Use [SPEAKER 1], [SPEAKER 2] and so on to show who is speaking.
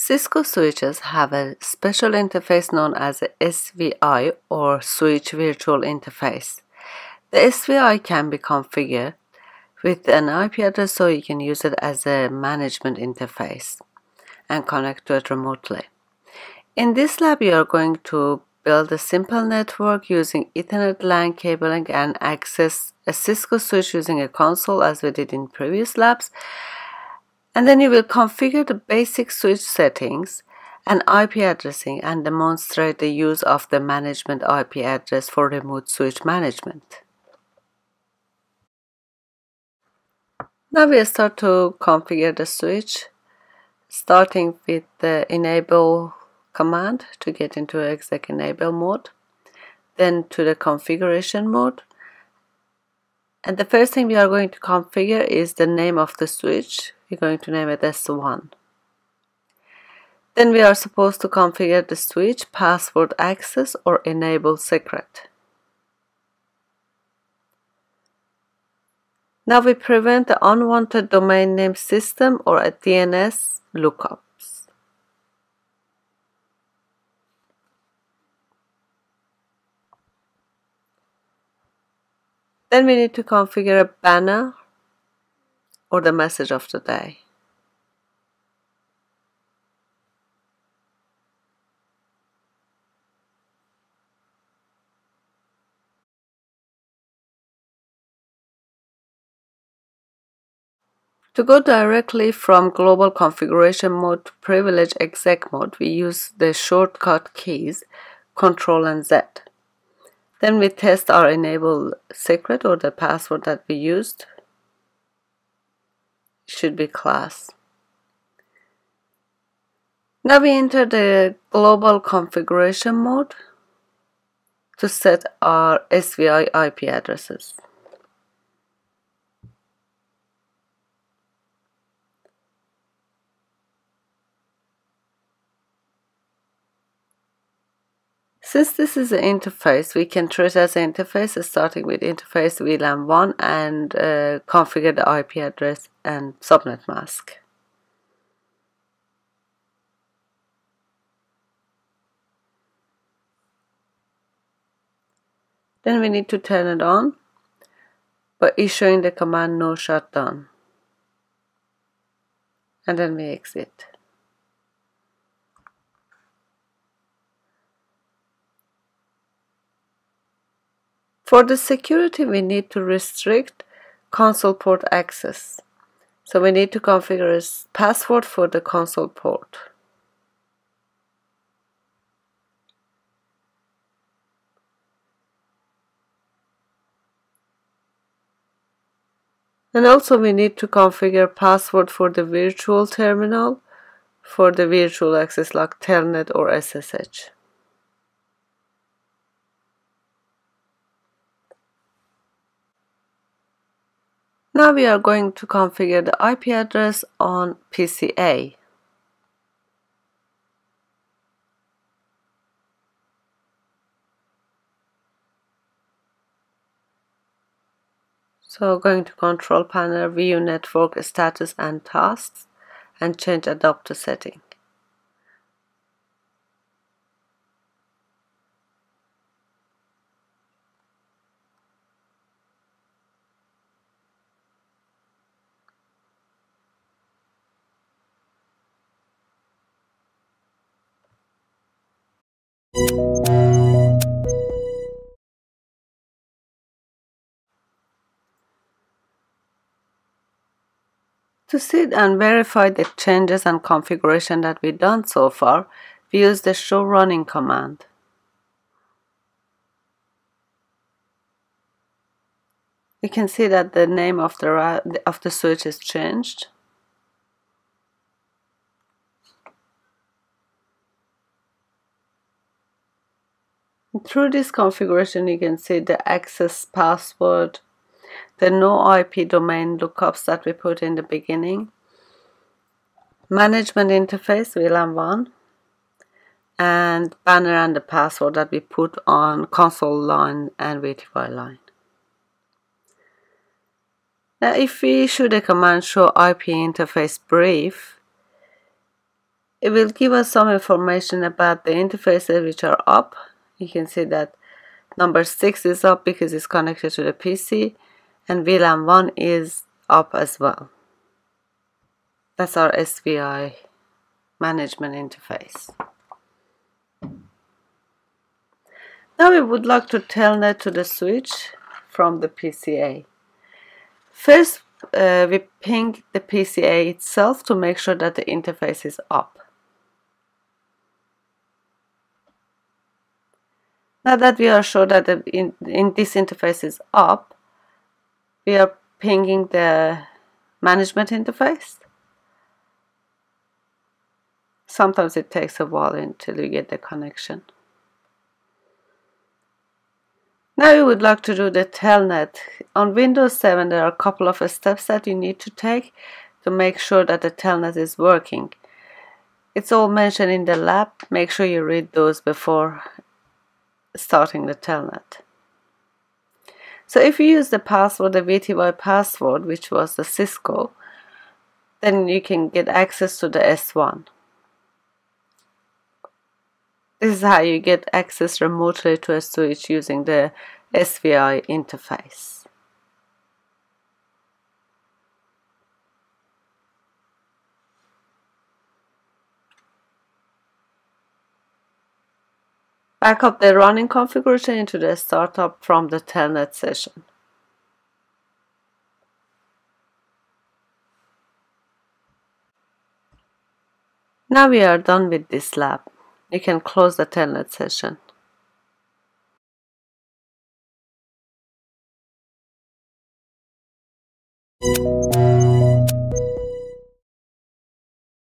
[SPEAKER 1] Cisco switches have a special interface known as a SVI or Switch Virtual Interface. The SVI can be configured with an IP address so you can use it as a management interface and connect to it remotely. In this lab, you are going to build a simple network using Ethernet LAN cabling and access a Cisco switch using a console as we did in previous labs. And then you will configure the basic switch settings and IP addressing and demonstrate the use of the management IP address for remote switch management. Now we start to configure the switch, starting with the enable command to get into exec enable mode, then to the configuration mode. And the first thing we are going to configure is the name of the switch. We're going to name it S1. Then we are supposed to configure the switch, password access, or enable secret. Now we prevent the unwanted domain name system or a DNS lookups. Then we need to configure a banner or the message of the day. To go directly from global configuration mode to privilege exec mode, we use the shortcut keys Ctrl and Z. Then we test our enable secret or the password that we used. It should be class. Now we enter the global configuration mode to set our SVI IP addresses. Since this is an interface, we can treat it as an interface, starting with interface VLAN 1 and configure the IP address and subnet mask. Then we need to turn it on by issuing the command no shutdown. And then we exit. For the security, we need to restrict console port access. So we need to configure a password for the console port. And also we need to configure password for the virtual terminal for the virtual access like Telnet or SSH. Now we are going to configure the IP address on PCA. So going to control panel, view network status and tasks, and change adapter setting. To see and verify the changes and configuration that we've done so far, we use the show running command. You can see that the name of the switch is changed. And through this configuration, you can see the access password, the no IP domain lookups that we put in the beginning, management interface VLAN 1, and banner and the password that we put on console line and VTY line. Now if we issue the command show IP interface brief, It will give us some information about the interfaces which are up. You can see that number 6 is up because it's connected to the PC, and VLAN 1 is up as well. That's our SVI management interface. Now we would like to telnet to the switch from the PCA. First, we ping the PCA itself to make sure that the interface is up. Now that we are sure that this interface is up, we are pinging the management interface. Sometimes it takes a while until you get the connection. Now we would like to do the telnet. On Windows 7 there are a couple of steps that you need to take to make sure that the telnet is working. It's all mentioned in the lab. Make sure you read those before starting the telnet. So if you use the password, the VTY password, which was the Cisco, then you can get access to the S1. This is how you get access remotely to a switch using the SVI interface. Back up the running configuration into the startup from the telnet session. Now we are done with this lab. You can close the telnet session.